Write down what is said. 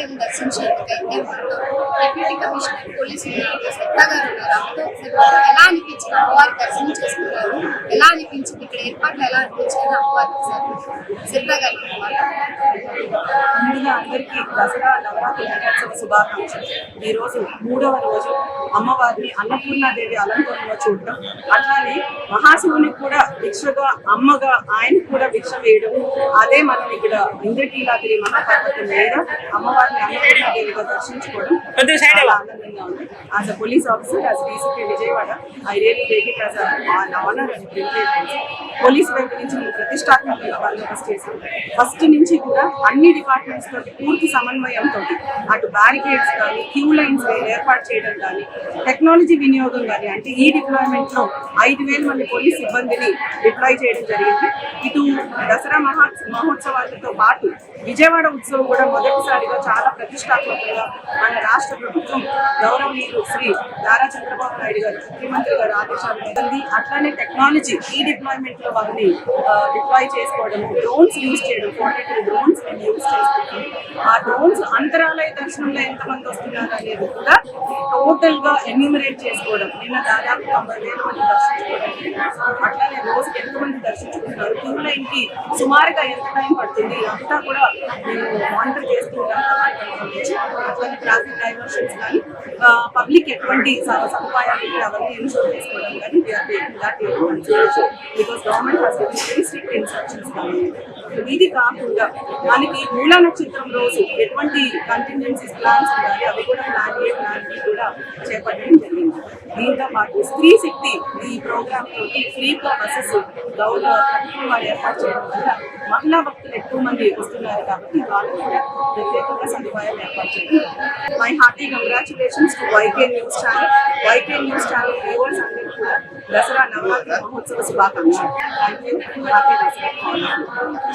దేవుని దర్శించేందుకైతే మనతో deputy commissioner police శ్రద్ధ గారు ఉన్నారు. ఎలా అనిపించింది అమ్మవారి దర్శనం చేసుకున్నారు, ఎలా అనిపించింది ఇక్కడ ఏర్పాట్లు ఎలా అనిపించాయి అమ్మవారికి శ్రద్ధ గారు? ముందుగా అందరికీ దసరా నవరాత్రి మహోత్సవ శుభాకాంక్షలు. ఈ రోజు 3వ రోజు అమ్మవారిని అన్నపూర్ణాదేవి అలంకరణలో చూడటం, అట్లానే మహాశివునికి కూడా భిక్షగా అమ్మగా ఆయనకు కూడా భిక్ష వేయడం, అదే మనం ఇక్కడ ఇంద్రకీలాద్రి మహాపర్వతం మీద అమ్మవారిని అన్నపూర్ణాదేవిగా దర్శించుకోవడం చాలా ఆనందంగా ఉంది. As a police officer, as DCP Vijayawada, I really take it as an honour and privilege. Police వైపు నుంచి మేము ప్రతిష్టాత్మకంగా బందోబస్తు చేసాం. ఫస్ట్ నుంచి కూడా అన్ని డిపార్ట్మెంట్స్ తోటి పూర్తి సమన్వయంతో అటు బ్యారికేడ్స్ కానీ, క్యూ లైన్స్ ఏర్పాటు చేయడం కానీ, టెక్నాలజీ వినియోగం కానీ, అంటే ఈ డిప్లాయ్మెంట్ లో 5,000 మంది పోలీస్ సిబ్బందిని డిప్లాయ్ చేయడం జరిగింది. ఇటు దసరా మహోత్సవాలతో పాటు విజయవాడ ఉత్సవం కూడా మొదటిసారిగా చాలా ప్రతిష్టాత్మకంగా మన రాష్ట్ర ప్రభుత్వం గౌరవనీయులు శ్రీ నారా చంద్రబాబు నాయుడు గారు ముఖ్యమంత్రి గారు ఆదేశాలు ఉంది. అట్లానే టెక్నాలజీ ఈ డిప్లాయ్మెంట్ లో వారిని డిప్లాయ్ చేసుకోవడం, డ్రోన్స్ యూజ్ చేయడం, 42 డ్రోన్స్ యూజ్ చేసుకోవడం, ఆ డ్రోన్స్ అంతరాలయ దర్శనంలో ఎంతమంది వస్తున్నారు అనేది కూడా టోటల్ గా ఎన్యూమరేట్ చేసుకోవడం. నిన్న దాదాపు 90,000 మంది దర్శించుకోవడం, అట్లానే రోజుకి ఎంతమంది దర్శించుకుంటున్నారు, క్యూ లైన్ కి సుమారుగా ఎంత టైం పడుతుంది, అంతా కూడా మేము మానిటర్ చేస్తూ ఉంటాం. అట్లానే ట్రాఫిక్ డైవర్షన్స్ కానీ, పబ్లిక్ ఎటువంటి సదుపాయాలు అవన్నీ ఇన్షూర్ చేసుకోవడం కానీ, because government has given very strict instructions కానీ. ఇది కాకుండా మనకి మూలా నక్షత్రం రోజు ఎటువంటి కంటింజెన్సీస్ ప్లాన్స్ ఉండాలి, అవి కూడా ప్లాన్ కూడా చేపట్టడం జరిగింది. దీంతో పాటు స్త్రీ శక్తి ఈ ప్రోగ్రామ్ తోటి ఫ్రీగా బస్సెస్ ప్రభుత్వం వారు ఏర్పాటు చేయడం వల్ల మహిళా భక్తులు ఎక్కువ మంది వస్తున్నారు కాబట్టి వాళ్ళకు కూడా ప్రత్యేకంగా సదుపాయాలు ఏర్పాటు చేయడం. My hearty congratulations to YK news channel. YK news channel viewers అందరూ కూడా దసరా నవరాత్రి మహోత్సవ శుభాకాంక్షలు. Thank you. హ్యాపీ దసరా.